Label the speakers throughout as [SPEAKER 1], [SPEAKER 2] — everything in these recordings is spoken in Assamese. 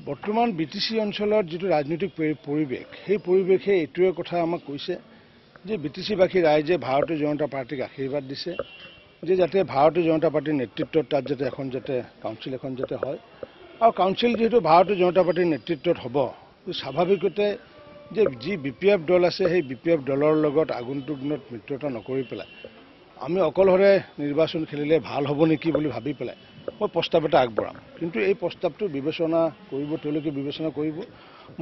[SPEAKER 1] বৰ্তমান বিটিসি অঞ্চলত যেটো ৰাজনৈতিক পৰিৱেশ সেই পৰিৱেশে এইটোৱে কথা আমাক কৈছে যে বিটিসিবাসী ৰাইজে ভাৰতীয় জনতা পাৰ্টিক আশীৰ্বাদ দিছে যে যাতে ভাৰতীয় জনতা পাৰ্টিৰ নেতৃত্বত তাত যাতে এখন যাতে কাউন্সিল এখন যাতে হয় আৰু কাউন্সিল যেহেতু ভাৰতীয় জনতা পাৰ্টিৰ নেতৃত্বত হ'ব স্বাভাৱিকতে যে যি বিপিএফ দল আছে সেই বিপিএফ দলৰ লগত আগন্তুক দিনত মিত্ৰতা নকৰি পেলাই আমি অকলহৰে নিৰ্বাচন খেলিলে ভাল হ'ব নেকি বুলি ভাবি পেলাই মই প্ৰস্তাৱ এটা আগবঢ়াম কিন্তু এই প্ৰস্তাৱটো বিবেচনা কৰিব তেওঁলোকে বিবেচনা কৰিব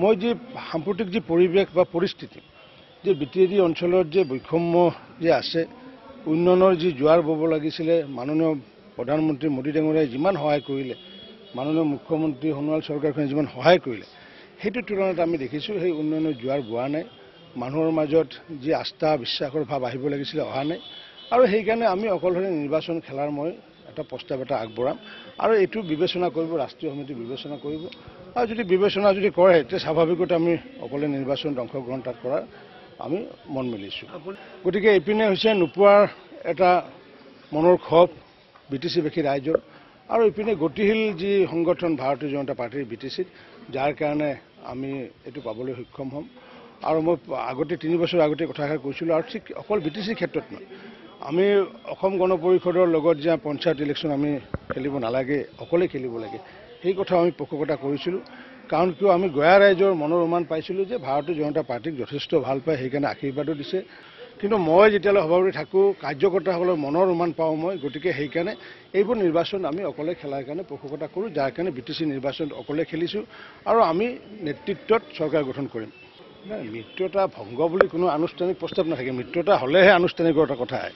[SPEAKER 1] মই যি সাম্প্ৰতিক যি পৰিৱেশ বা পৰিস্থিতি যে বিটিএডি অঞ্চলত যে বৈষম্য যে আছে উন্নয়নৰ যি জোৱাৰ বব লাগিছিলে মাননীয় প্ৰধানমন্ত্ৰী মোদী ডাঙৰীয়াই যিমান সহায় কৰিলে মাননীয় মুখ্যমন্ত্ৰী সোণোৱাল চৰকাৰখনে যিমান সহায় কৰিলে সেইটো তুলনাত আমি দেখিছোঁ সেই উন্নয়নৰ জোৱাৰ বোৱা নাই মানুহৰ মাজত যি আস্থা বিশ্বাসৰ ভাৱ আহিব লাগিছিলে অহা নাই আৰু সেইকাৰণে আমি অকলহৰে নিৰ্বাচন খেলাৰ মই এটা প্ৰস্তাৱ এটা আগবঢ়াম আৰু এইটো বিবেচনা কৰিব ৰাষ্ট্ৰীয় সমিতি বিবেচনা কৰিব আৰু যদি বিবেচনা যদি কৰে তেতিয়া স্বাভাৱিকতে আমি অকলে নিৰ্বাচনত অংশগ্ৰহণ তাত কৰাৰ আমি মন মেলিছোঁ গতিকে এইপিনে হৈছে নোপোৱাৰ এটা মনৰ ক্ষোভ বিটিসিবাসী ৰাইজৰ আৰু এইপিনে গতিশীল যি সংগঠন ভাৰতীয় জনতা পাৰ্টিৰ বিটিসিত যাৰ কাৰণে আমি এইটো পাবলৈ সক্ষম হ'ম আৰু মই আগতে 3 বছৰ আগতে কথাষাৰ কৈছিলোঁ আৰু ঠিক অকল বিটিসিৰ ক্ষেত্ৰত নহয় আমি অসম গণ পৰিষদৰ লগত যে পঞ্চায়ত ইলেকশ্যন আমি খেলিব নালাগে অকলে খেলিব লাগে সেই কথা আমি পোষকতা কৰিছিলোঁ কাৰণ কিয় আমি গয়া ৰাইজৰ মনৰ উমান পাইছিলোঁ যে ভাৰতীয় জনতা পাৰ্টিক যথেষ্ট ভাল পায় সেইকাৰণে আশীৰ্বাদো দিছে কিন্তু মই যেতিয়ালৈ সভাপতি থাকোঁ কাৰ্যকৰ্তাসকলৰ মনৰ উমান পাওঁ মই গতিকে সেইকাৰণে এইবোৰ নিৰ্বাচন আমি অকলে খেলাৰ কাৰণে পোষকতা কৰোঁ যাৰ কাৰণে বিটিসি নিৰ্বাচন অকলে খেলিছোঁ আৰু আমি নেতৃত্বত চৰকাৰ গঠন কৰিম মিত্ৰতা ভংগ বুলি কোনো আনুষ্ঠানিক প্ৰস্তাৱ নাথাকে মিত্ৰতা হ'লেহে আনুষ্ঠানিকতা কথা আহে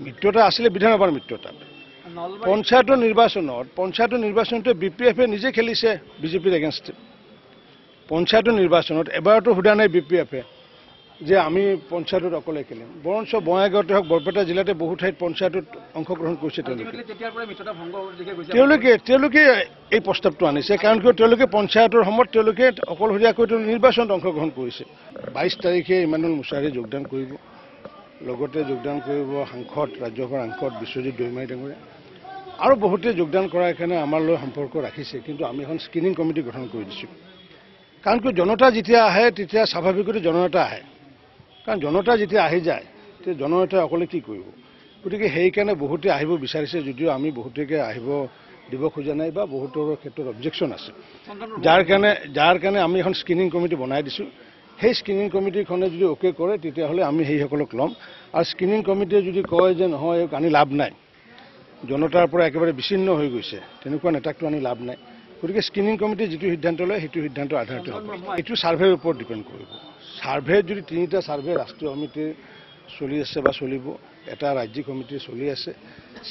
[SPEAKER 1] মিত্ৰতা আছিলে বিধানসভাৰ মিত্ৰতা পঞ্চায়তৰ নিৰ্বাচনটো বিপিএফে নিজে খেলিছে বিজেপিৰ এগেইনষ্টে পঞ্চায়তৰ নিৰ্বাচনত এবাৰতো সোধা নাই বিপিএফে যে আমি পঞ্চায়তত অকলে খেলিম বৰঞ্চ বঙাইগাঁৱতে হওক বৰপেটা জিলাতে বহু ঠাইত পঞ্চায়তত অংশগ্ৰহণ কৰিছে তেওঁলোকে এই প্ৰস্তাৱটো আনিছে কাৰণ কিয় তেওঁলোকে পঞ্চায়তৰ সময়ত তেওঁলোকে অকলশৰীয়াকৈ নিৰ্বাচনত অংশগ্ৰহণ কৰিছে 22 তাৰিখে ইমানুৱেল মুছাহাৰী যোগদান কৰিব লগতে যোগদান কৰিব সাংসদ ৰাজ্যসভাৰ সাংসদ বিশ্বজিৎ দৈমাৰী ডাঙৰীয়া আৰু বহুতে যোগদান কৰাৰ কাৰণে আমাৰ লগত সম্পৰ্ক ৰাখিছে কিন্তু আমি এখন স্ক্ৰিনিং কমিটি গঠন কৰি দিছোঁ কাৰণ কিয় জনতা যেতিয়া আহে তেতিয়া স্বাভাৱিকতে জননেতা আহে কাৰণ জনতা যেতিয়া আহি যায় তেতিয়া জননেতাই অকলে কি কৰিব গতিকে সেইকাৰণে বহুতে আহিব বিচাৰিছে যদিও আমি বহুতেকে আহিব দিব খোজা নাই বা বহুতৰ ক্ষেত্ৰত অবজেকশ্যন আছে যাৰ কাৰণে আমি এখন স্ক্ৰিনিং কমিটি বনাই দিছোঁ সেই স্ক্ৰিনিং কমিটিখনে যদি অ'কে কৰে তেতিয়াহ'লে আমি সেইসকলক ল'ম আৰু স্ক্ৰিনিং কমিটিয়ে যদি কয় যে নহয় আনি লাভ নাই জনতাৰ পৰা একেবাৰে বিচ্ছিন্ন হৈ গৈছে তেনেকুৱা নেতাকটো আনি লাভ নাই গতিকে স্ক্ৰিনিং কমিটিয়ে যিটো সিদ্ধান্ত লয় সেইটো সিদ্ধান্তৰ আধাৰতে হ'ব এইটো ছাৰ্ভেৰ ওপৰত ডিপেণ্ড কৰিব ছাৰ্ভে যদি 3টা ছাৰ্ভে ৰাষ্ট্ৰীয় সমিতিৰ চলি আছে বা চলিব এটা ৰাজ্যিক সমিতিৰ চলি আছে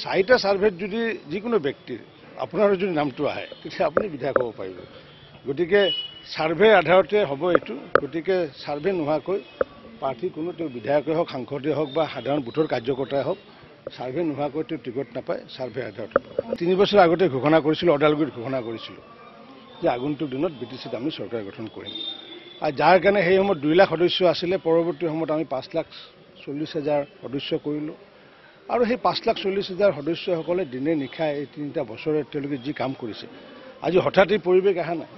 [SPEAKER 1] 4টা ছাৰ্ভেত যদি যিকোনো ব্যক্তিৰ আপোনাৰ যদি নামটো আহে তেতিয়া আপুনি বিধায়ক হ'ব পাৰিব গতিকে ছাৰ্ভেৰ আধাৰতে হ'ব এইটো গতিকে ছাৰ্ভে নোহোৱাকৈ প্ৰাৰ্থী কোনো তেওঁ বিধায়কেই হওক সাংসদেই হওক বা সাধাৰণ বুথৰ কাৰ্যকৰ্তাই হওক ছাৰ্ভে নোহোৱাকৈ তেওঁ টিকট নাপায় ছাৰ্ভে আধাৰত 3 বছৰ আগতে ঘোষণা কৰিছিলোঁ ওদালগুৰিত ঘোষণা কৰিছিলোঁ যে আগন্তুক দিনত বিটিসিত আমি চৰকাৰ গঠন কৰিম আৰু যাৰ কাৰণে সেই সময়ত 2 লাখ সদস্য আছিলে পৰৱৰ্তী সময়ত আমি 5,40,000 সদস্য কৰিলোঁ আৰু সেই 5,40,000 সদস্যসকলে দিনে নিশাই এই 3টা বছৰে তেওঁলোকে যি কাম কৰিছে আজি হঠাৎ এই পৰিৱেশ অহা নাই